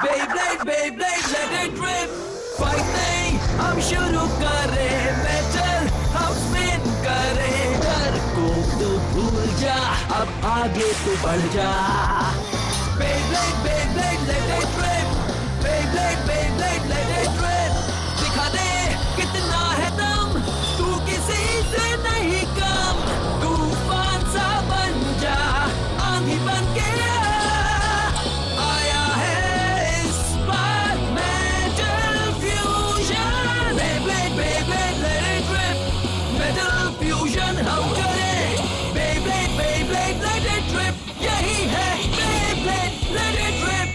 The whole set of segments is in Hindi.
Beyblade, Beyblade, let it rip. Fighting, हम शुरू करें बैटल, हम स्पिन करें। डर को तो भूल जा, अब आगे तो बढ़ जा। Beyblade, Beyblade, let it rip. Beyblade, Beyblade, let it rip. दिखा दे कितना है दम, तू किसी से नहीं कम। तूफान सा बन जा, आंधी बन के आया है इस बार metal fusion. Beyblade, Beyblade, let it rip. Metal fusion हम करें। Beyblade, Beyblade, let it rip. यही है Beyblade, let it rip.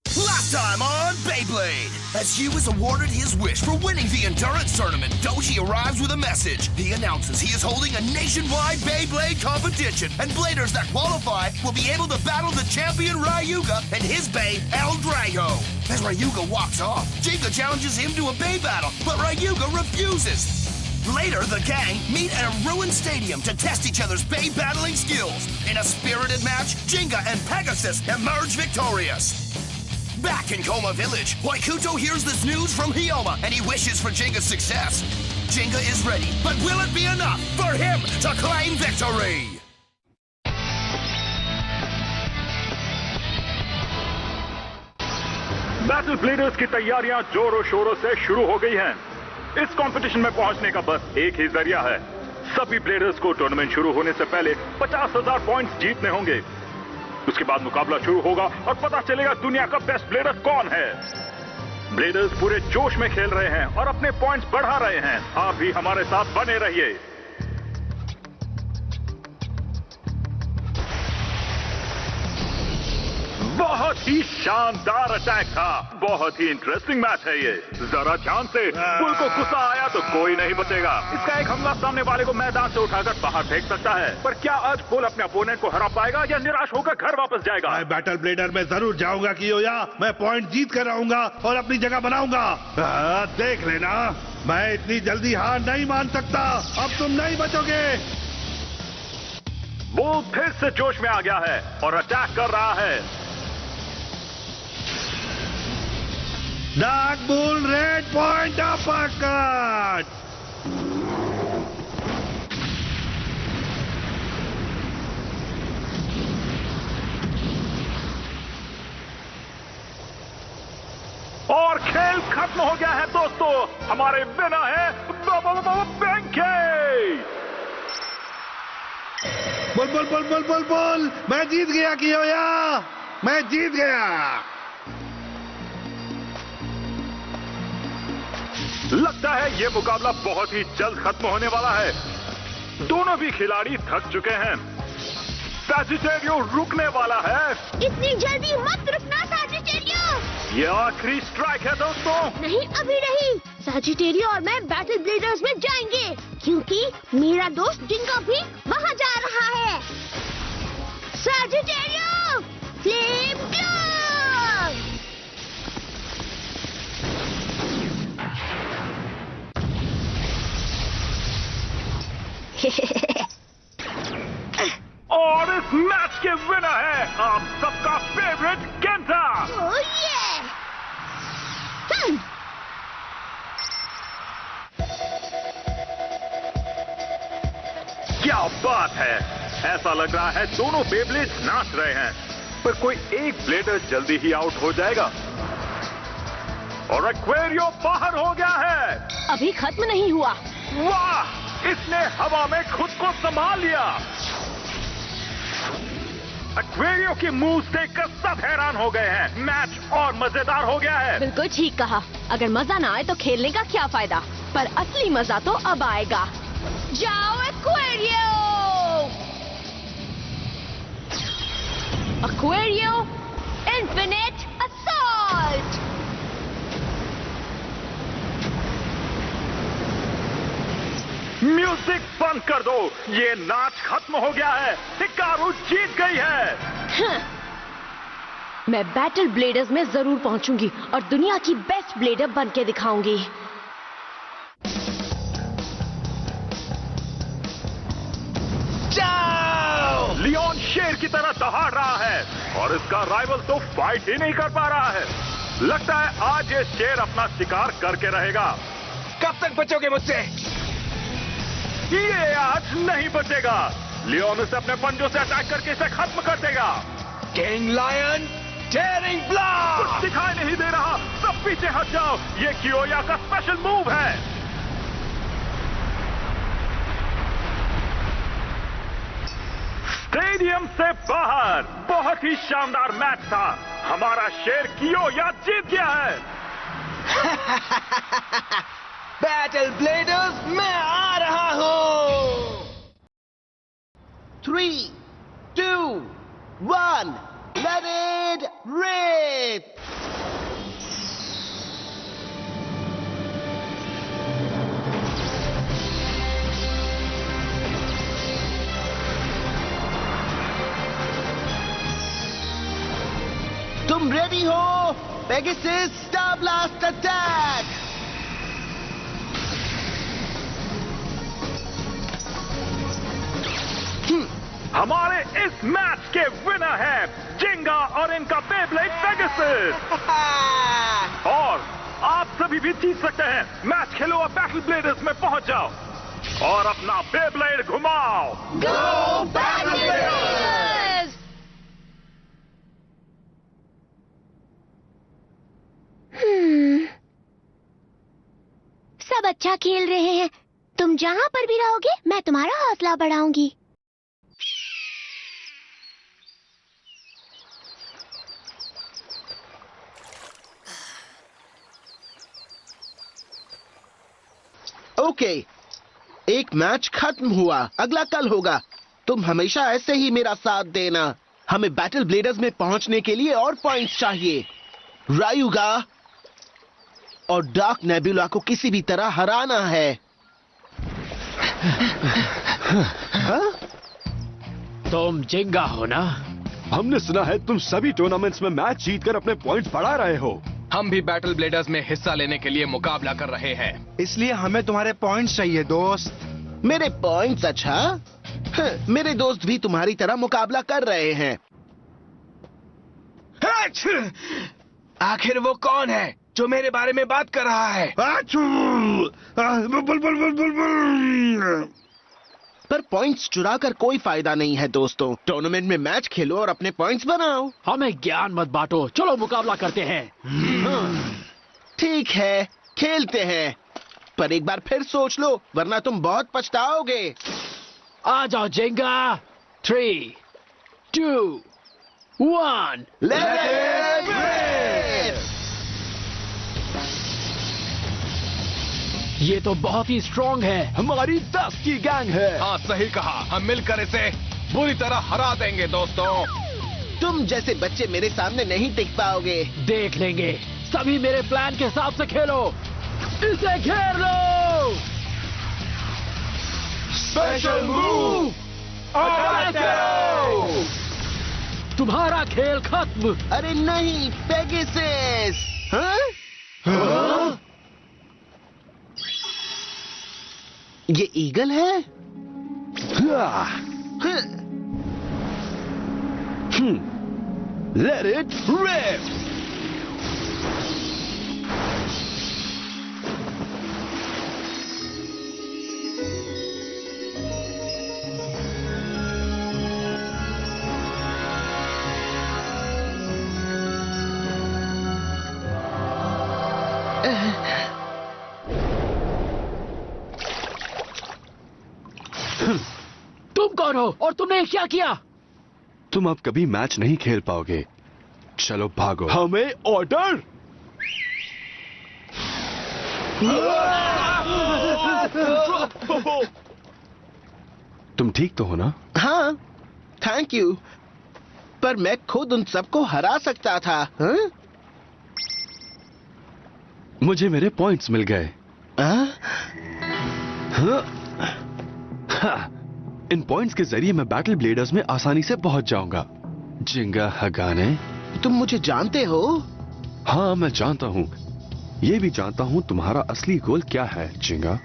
Last time on Beyblade, as Hugh is awarded his wish for winning the Endurance Tournament, Doji arrives with a message. He announces he is holding a nationwide Beyblade competition, and bladers that qualify will be able to battle the champion Ryuga and his Bey, El Drago. As Ryuga walks off, Jinga challenges him to a Bey battle, but Ryuga refuses. Later, the gang meet at a ruined stadium to test each other's Bey battling skills. In a spirited match, Jinga and Pegasus emerge victorious. Back in Koma Village, Waikuto hears this news from Hyoma and he wishes for Jinga's success. Jinga is ready, but will it be enough for him to claim victory? Battle bladers की तैयारियां जोरों शोरों से शुरू हो गई हैं। इस कंपटीशन में पहुंचने का बस एक ही जरिया है। सभी ब्लेडर्स को टूर्नामेंट शुरू होने से पहले 50,000 पॉइंट्स जीतने होंगे। उसके बाद मुकाबला शुरू होगा और पता चलेगा दुनिया का बेस्ट ब्लेडर कौन है। ब्लेडर्स पूरे जोश में खेल रहे हैं और अपने पॉइंट्स बढ़ा रहे हैं। आप भी हमारे साथ बने रहिए। बहुत ही शानदार अटैक था। बहुत ही इंटरेस्टिंग मैच है ये। जरा ध्यान से, बुल को गुस्सा आया तो कोई नहीं बचेगा। इसका एक हमला सामने वाले को मैदान से उठाकर बाहर फेंक सकता है। पर क्या आज बुल अपने अपोनेंट को हरा पाएगा या निराश होकर घर वापस जाएगा? मैं बैटल ब्लेडर में जरूर जाऊंगा कियोया। मैं पॉइंट जीत कर आऊंगा और अपनी जगह बनाऊंगा। देख लेना, मैं इतनी जल्दी हार नहीं मान सकता। अब तुम नहीं बचोगे। बुल फिर से जोश में आ गया है और अटैक कर रहा है। Dark bull red point uppercut. और खेल खत्म हो गया है दोस्तों। हमारे विनर है Benkei. Bull bull bull bull bull bull, मैं जीत गया कियोया, मैं जीत गया। लगता है ये मुकाबला बहुत ही जल्द खत्म होने वाला है। दोनों भी खिलाड़ी थक चुके हैं। सैजिटेरियो रुकने वाला है। इतनी जल्दी मत रुकना सैजिटेरियो। ये आखिरी स्ट्राइक है दोस्तों। नहीं, अभी नहीं। सैजिटेरियो और मैं बैटल ब्लेडर्स में जाएंगे क्योंकि मेरा दोस्त जिंगा भी वहाँ जा रहा है। सैजिटेरियो, फ्लेम ग्लो। और इस मैच के विनर है आप सबका फेवरेट केंटा। ओह ये! क्या बात है। ऐसा लग रहा है दोनों बेब्लेड्स नाच रहे हैं, पर कोई एक ब्लेडर जल्दी ही आउट हो जाएगा। और एक्वेरियो बाहर हो गया है। अभी खत्म नहीं हुआ। वाह, इसने हवा में खुद को संभाल लिया। एक्वेरियो की मूव्स देखकर सब हैरान हो गए हैं। मैच और मजेदार हो गया है। बिल्कुल ठीक कहा। अगर मजा ना आए तो खेलने का क्या फायदा, पर असली मजा तो अब आएगा। जाओ एक्वेरियो! एक्वेरियो इन्फिनिट असॉल्ट। म्यूजिक बंद कर दो। ये नाच खत्म हो गया है। हिकारू जीत गई है। मैं बैटल ब्लेडर्स में जरूर पहुंचूंगी और दुनिया की बेस्ट ब्लेडर बन के दिखाऊंगी। लियोन शेर की तरह दहाड़ रहा है और इसका राइवल तो फाइट ही नहीं कर पा रहा है। लगता है आज ये शेर अपना शिकार करके रहेगा। कब तक बचोगे मुझसे? ये आज नहीं बचेगा। लियोन इसे अपने पंजों से अटैक करके इसे खत्म कर देगा। King lion tearing blast! कुछ दिखाई नहीं दे रहा, सब पीछे हट जाओ। ये कियोया का स्पेशल मूव है। स्टेडियम से बाहर बहुत ही शानदार मैच था। हमारा शेर कियोया जीत गया है। बैटल ब्लेडर्स, मैं आ रहा हूं। 3, 2, 1, let it rip! तुम रेडी हो? Pegasus star blast attack! हमारे इस मैच के विनर हैं जिंगा और इनका बेब्लेड पेगासस। और आप सभी भी जीत सकते हैं। मैच खेलो और बैटल ब्लेडर्स में पहुंच जाओ और अपना बेब्लेड घुमाओ। गो बैटल ब्लेडर्स! सब अच्छा खेल रहे हैं। तुम जहां पर भी रहोगे मैं तुम्हारा हौसला बढ़ाऊंगी। ओके, एक मैच खत्म हुआ, अगला कल होगा। तुम हमेशा ऐसे ही मेरा साथ देना। हमें बैटल ब्लेडर्स में पहुंचने के लिए और पॉइंट्स चाहिए। रायुगा और डार्क नेबुला को किसी भी तरह हराना है। तुम जिंगा हो ना? हमने सुना है तुम सभी टूर्नामेंट्स में मैच जीतकर अपने पॉइंट्स बढ़ा रहे हो। हम भी बैटल ब्लेडर्स में हिस्सा लेने के लिए मुकाबला कर रहे हैं। इसलिए हमें तुम्हारे पॉइंट्स चाहिए दोस्त। मेरे पॉइंट्स? अच्छा, मेरे दोस्त भी तुम्हारी तरह मुकाबला कर रहे हैं। आखिर वो कौन है जो मेरे बारे में बात कर रहा है? पर पॉइंट्स चुरा कर कोई फायदा नहीं है दोस्तों। टूर्नामेंट में मैच खेलो और अपने पॉइंट्स बनाओ। हमें ज्ञान मत बांटो, चलो मुकाबला करते हैं। ठीक है, खेलते हैं, पर एक बार फिर सोच लो वरना तुम बहुत पछताओगे। आ जाओ जिंगा। 3, 2, 1 लेट्स रेस! ये तो बहुत ही स्ट्रॉन्ग है। हमारी 10 की गैंग है। हाँ, सही कहा। हम मिलकर इसे बुरी तरह हरा देंगे दोस्तों। तुम जैसे बच्चे मेरे सामने नहीं टिक पाओगे। देख लेंगे। सभी मेरे प्लान के हिसाब से खेलो। इसे घेर लो। स्पेशल मूव, अटैक करो! तुम्हारा खेल खत्म। अरे नहीं, पेगासस! हाँ? ये ईगल है? Let it rip! तुम कौन हो और तुमने क्या किया? तुम अब कभी मैच नहीं खेल पाओगे। चलो भागो। हमें ऑर्डर। तुम ठीक तो हो ना? हाँ, थैंक यू। पर मैं खुद उन सबको हरा सकता था। हाँ? मुझे मेरे पॉइंट्स मिल गए। इन पॉइंट्स के जरिए मैं बैटल ब्लेडर्स में आसानी से पहुंच जाऊंगा। जिंगा हगाने, तुम मुझे जानते हो? हाँ, मैं जानता हूँ। ये भी जानता हूँ तुम्हारा असली गोल क्या है जिंगा।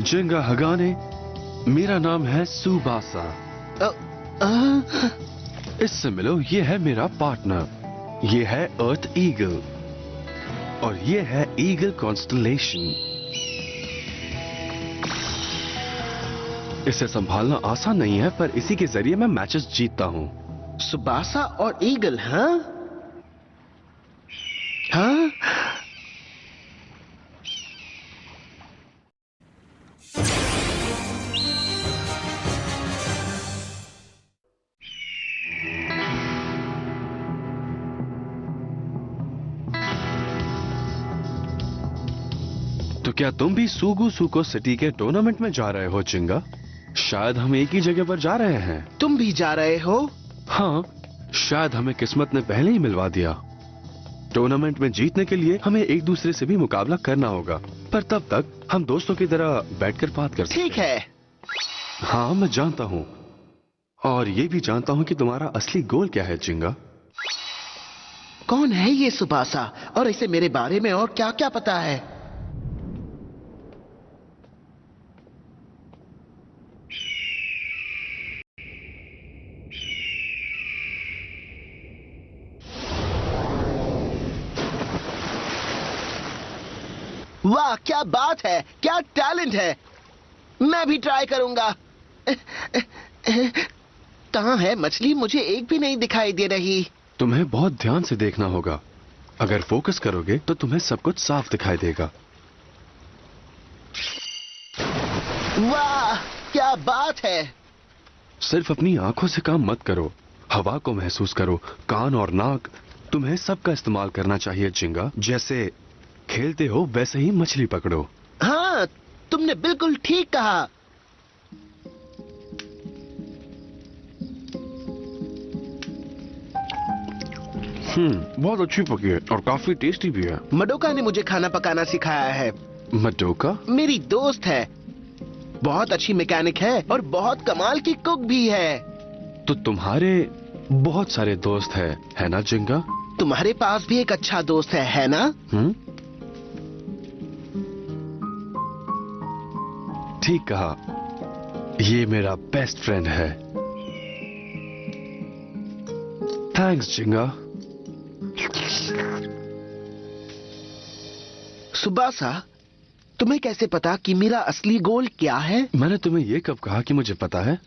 जिंगा हगाने, मेरा नाम है सुबासा। इससे मिलो, ये है मेरा पार्टनर। ये है अर्थ ईगल और ये है ईगल कॉन्स्टलेशन। इसे संभालना आसान नहीं है, पर इसी के जरिए मैं मैचेस जीतता हूं। सुबासा और ईगल, हाँ? हाँ? तो क्या तुम भी सूगु सुको सिटी के टूर्नामेंट में जा रहे हो चिंगा? शायद हम एक ही जगह पर जा रहे हैं। तुम भी जा रहे हो? हाँ, शायद हमें किस्मत ने पहले ही मिलवा दिया। टूर्नामेंट में जीतने के लिए हमें एक दूसरे से भी मुकाबला करना होगा, पर तब तक हम दोस्तों की तरह बैठकर बात कर सकते हैं। ठीक है। हाँ, मैं जानता हूँ, और ये भी जानता हूँ कि तुम्हारा असली गोल क्या है चिंगा। कौन है ये सुबासा, और इसे मेरे बारे में और क्या क्या पता है? वाह, क्या बात है, क्या टैलेंट है। मैं भी ट्राई करूंगा। कहाँ है मछली? मुझे एक भी नहीं दिखाई दे रही। तुम्हें बहुत ध्यान से देखना होगा। अगर फोकस करोगे तो तुम्हें सब कुछ साफ दिखाई देगा। वाह, क्या बात है। सिर्फ अपनी आंखों से काम मत करो, हवा को महसूस करो। कान और नाक, तुम्हें सबका इस्तेमाल करना चाहिए चिंगा। जैसे खेलते हो वैसे ही मछली पकड़ो। हाँ, तुमने बिल्कुल ठीक कहा। बहुत अच्छी पकी है और काफी टेस्टी भी है। मडोका ने मुझे खाना पकाना सिखाया है। मडोका मेरी दोस्त है, बहुत अच्छी मैकेनिक है और बहुत कमाल की कुक भी है। तो तुम्हारे बहुत सारे दोस्त है ना जिंगा? तुम्हारे पास भी एक अच्छा दोस्त है ना? ठीक कहा, ये मेरा बेस्ट फ्रेंड है। थैंक्स जिंगा। सुबासा, तुम्हें कैसे पता कि मेरा असली गोल क्या है? मैंने तुम्हें ये कब कहा कि मुझे पता है?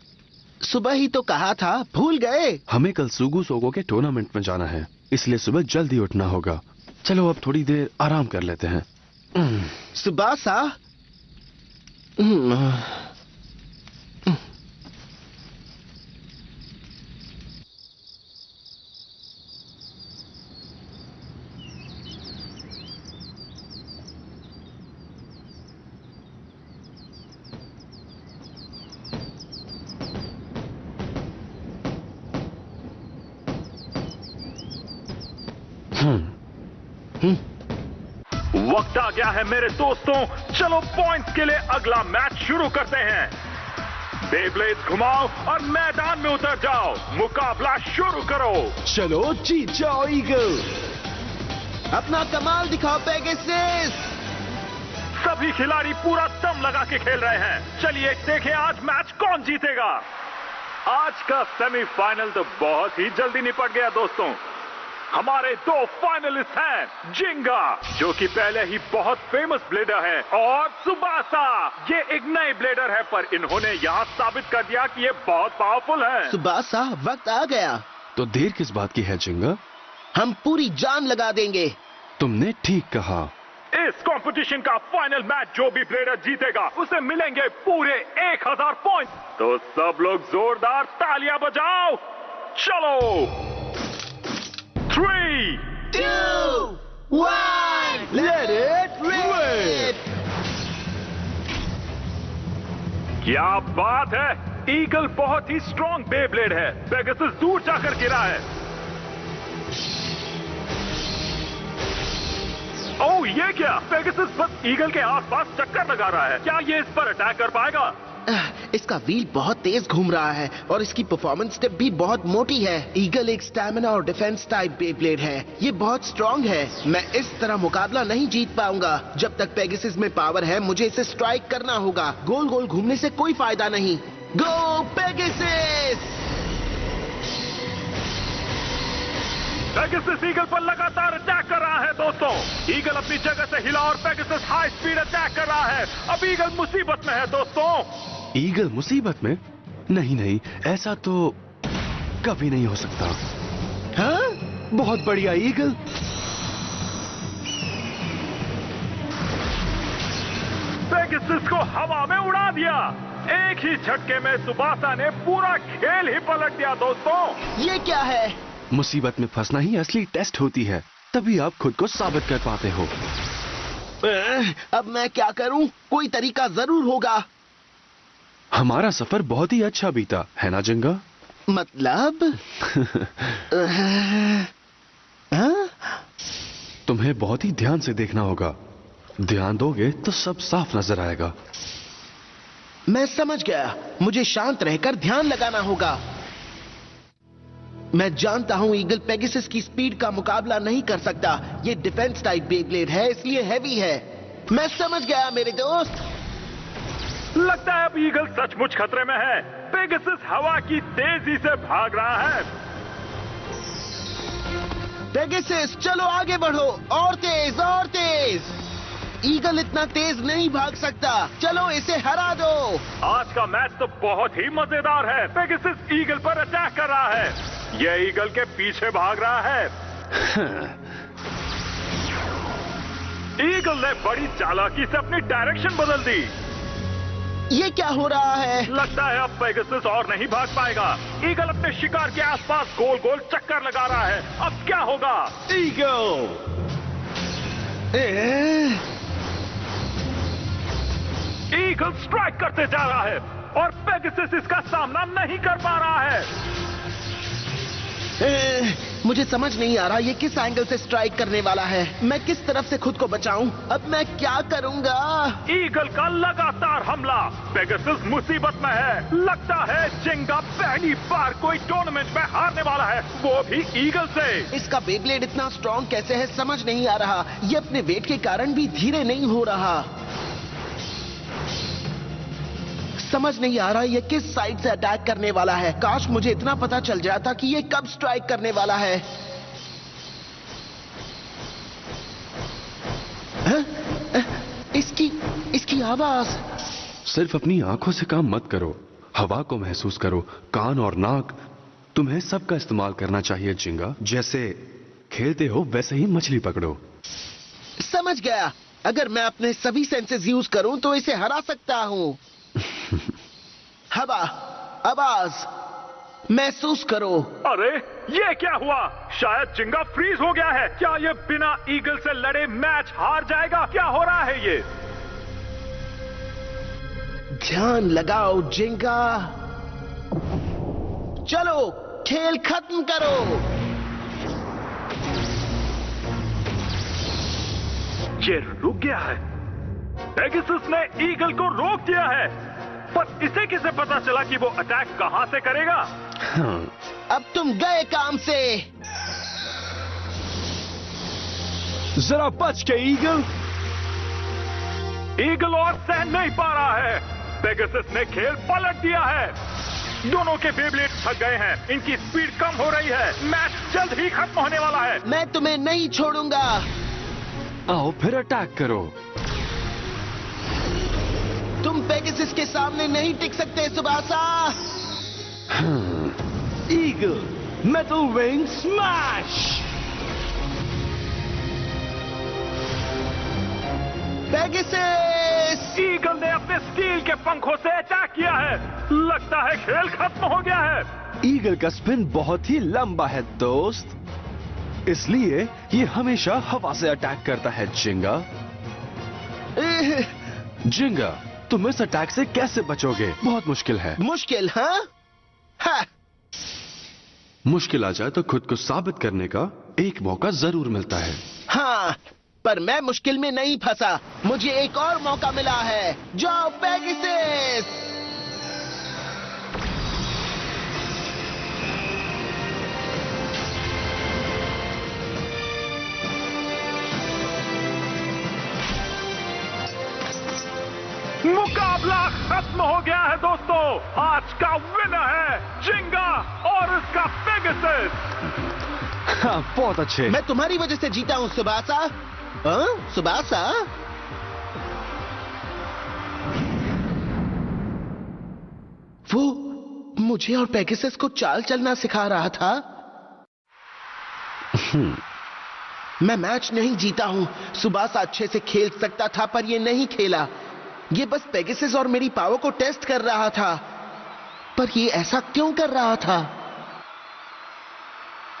सुबह ही तो कहा था, भूल गए? हमें कल सूगु सोगो के टूर्नामेंट में जाना है, इसलिए सुबह जल्दी उठना होगा। चलो अब थोड़ी देर आराम कर लेते हैं। सुबासा, वक्त आ गया है मेरे दोस्तों, चलो पॉइंट्स के लिए अगला मैच शुरू करते हैं। बेब्लेड्स घुमाओ और मैदान में उतर जाओ, मुकाबला शुरू करो। चलो जीत जाओ ईगल, अपना कमाल दिखाओ पेगासस। सभी खिलाड़ी पूरा दम लगा के खेल रहे हैं। चलिए देखें आज मैच कौन जीतेगा। आज का सेमीफाइनल तो बहुत ही जल्दी निपट गया दोस्तों। हमारे दो फाइनलिस्ट हैं, जिंगा जो कि पहले ही बहुत फेमस ब्लेडर है, और सुबासा, ये एक नए ब्लेडर है, पर इन्होंने यहाँ साबित कर दिया कि ये बहुत पावरफुल है। सुबासा, वक्त आ गया। तो देर किस बात की है जिंगा? हम पूरी जान लगा देंगे। तुमने ठीक कहा। इस कंपटीशन का फाइनल मैच जो भी प्लेयर जीतेगा उसे मिलेंगे पूरे 1000 पॉइंट। तो सब लोग जोरदार तालियां बजाओ। चलो 3, 2, 1, let it rip! क्या बात है, ईगल बहुत ही स्ट्रॉन्ग बेब्लेड है। पेगासस दूर जाकर गिरा है। ओह, ये क्या? पेगासस बस ईगल के आसपास चक्कर लगा रहा है। क्या ये इस पर अटैक कर पाएगा? इसका व्हील बहुत तेज घूम रहा है और इसकी परफॉर्मेंस स्टेप भी बहुत मोटी है। ईगल एक स्टैमिना और डिफेंस टाइप बेब्लेड है। ये बहुत स्ट्रॉन्ग है। मैं इस तरह मुकाबला नहीं जीत पाऊंगा। जब तक पेगासस में पावर है, मुझे इसे स्ट्राइक करना होगा। गोल गोल घूमने से कोई फायदा नहीं। गो पेगासस! पेगासस ईगल पर लगातार अटैक कर रहा है दोस्तों। ईगल अपनी जगह से हिला और पेगासस हाई स्पीड अटैक कर रहा है। अब ईगल मुसीबत में है दोस्तों। ईगल मुसीबत में? नहीं, ऐसा तो कभी नहीं हो सकता। हाँ? बहुत बढ़िया ईगल। पेगासस को हवा में उड़ा दिया। एक ही झटके में सुबासा ने पूरा खेल ही पलट दिया दोस्तों। ये क्या है? मुसीबत में फंसना ही असली टेस्ट होती है, तभी आप खुद को साबित कर पाते हो। अब मैं क्या करूं? कोई तरीका जरूर होगा। हमारा सफर बहुत ही अच्छा बीता है ना जिंगा? मतलब? तुम्हें बहुत ही ध्यान से देखना होगा। ध्यान दोगे तो सब साफ नजर आएगा। मैं समझ गया। मुझे शांत रहकर ध्यान लगाना होगा। मैं जानता हूं ईगल पेगासस की स्पीड का मुकाबला नहीं कर सकता। ये डिफेंस टाइप बेब्लेड है, इसलिए हैवी है। मैं समझ गया मेरे दोस्त। लगता है अब ईगल सचमुच खतरे में है। पेगासस हवा की तेजी से भाग रहा है। पेगासस चलो आगे बढ़ो, और तेज और तेज। ईगल इतना तेज नहीं भाग सकता। चलो इसे हरा दो। आज का मैच तो बहुत ही मजेदार है। पेगासस ईगल पर अटैक कर रहा है। यह ईगल के पीछे भाग रहा है। ईगल ने बड़ी चालाकी से अपनी डायरेक्शन बदल दी। ये क्या हो रहा है? लगता है अब पेगासस और नहीं भाग पाएगा। ईगल अपने शिकार के आसपास गोल गोल चक्कर लगा रहा है। अब क्या होगा? ईगल ईगल स्ट्राइक करते जा रहा है और पेगासस इसका सामना नहीं कर पा रहा है। मुझे समझ नहीं आ रहा ये किस एंगल से स्ट्राइक करने वाला है। मैं किस तरफ से खुद को बचाऊं? अब मैं क्या करूंगा? ईगल का लगातार हमला। पेगासस मुसीबत में है। लगता है जिंगा पहली बार कोई टूर्नामेंट में हारने वाला है, वो भी ईगल से। इसका बेब्लेड इतना स्ट्रॉन्ग कैसे है समझ नहीं आ रहा। ये अपने वेट के कारण भी धीरे नहीं हो रहा। समझ नहीं आ रहा ये किस साइड से अटैक करने वाला है। काश मुझे इतना पता चल जाता कि ये कब स्ट्राइक करने वाला है। इसकी आवाज। सिर्फ अपनी आंखों से काम मत करो, हवा को महसूस करो। कान और नाक, तुम्हें सबका इस्तेमाल करना चाहिए जिंगा। जैसे खेलते हो वैसे ही मछली पकड़ो। समझ गया। अगर मैं अपने सभी सेंसेस यूज करूं तो इसे हरा सकता हूं। हवा, आवाज महसूस करो। अरे ये क्या हुआ? शायद जिंगा फ्रीज हो गया है। क्या ये बिना ईगल से लड़े मैच हार जाएगा? क्या हो रहा है ये? ध्यान लगाओ जिंगा। चलो खेल खत्म करो। ये रुक गया है। पेगासस ने ईगल को रोक दिया है, पर इसे कैसे पता चला कि वो अटैक कहां से करेगा? अब तुम गए काम से। जरा बच के ईगल। ईगल और सहन नहीं पा रहा है। पेगासस ने खेल पलट दिया है। दोनों के बेब्लेड थक गए हैं। इनकी स्पीड कम हो रही है। मैच जल्द ही खत्म होने वाला है। मैं तुम्हें नहीं छोड़ूंगा। आओ फिर अटैक करो। तुम पेगासस के सामने नहीं टिक सकते Tsubasa. Eagle metal wing smash. Pegasus! Eagle ने अपने स्टील के पंखों से अटैक किया है। लगता है खेल खत्म हो गया है। ईगल का स्पिन बहुत ही लंबा है दोस्त, इसलिए ये हमेशा हवा से अटैक करता है जिंगा। जिंगा, तुम इस अटैक से कैसे बचोगे? बहुत मुश्किल है। मुश्किल? हाँ? मुश्किल आ जाए तो खुद को साबित करने का एक मौका जरूर मिलता है। हाँ, पर मैं मुश्किल में नहीं फंसा। मुझे एक और मौका मिला है। जाओ पेगासस! मुकाबला खत्म हो गया है दोस्तों। आज का विनर है जिंगा और उसका पेगासस। हाँ, बहुत अच्छे। मैं तुम्हारी वजह से जीता हूँ सुबासा। हाँ, सुबासा। वो मुझे और पेगासस को चाल चलना सिखा रहा था। मैं मैच नहीं जीता हूं। सुबासा अच्छे से खेल सकता था पर ये नहीं खेला। ये बस पेगासस और मेरी पावर को टेस्ट कर रहा था। पर ये ऐसा क्यों कर रहा था?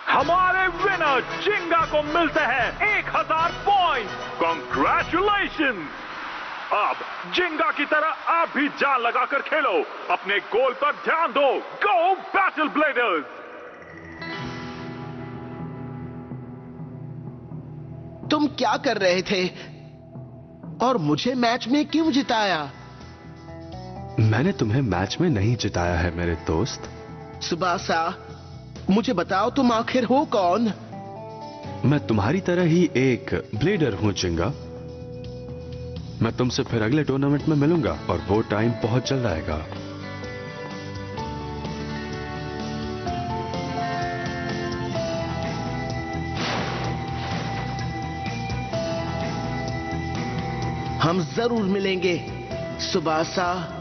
हमारे विनर जिंगा को मिलते हैं 1000 पॉइंट। कॉन्ग्रेचुलेशन। अब जिंगा की तरह आप भी जान लगाकर खेलो। अपने गोल पर ध्यान दो। गो बैटल ब्लेडर्स। तुम क्या कर रहे थे और मुझे मैच में क्यों जिताया? मैंने तुम्हें मैच में नहीं जिताया है मेरे दोस्त। सुबासा, मुझे बताओ तुम आखिर हो कौन? मैं तुम्हारी तरह ही एक ब्लेडर हूं जिंगा। मैं तुमसे फिर अगले टूर्नामेंट में मिलूंगा और वो टाइम बहुत जल्द आएगा। हम जरूर मिलेंगे सुबासा।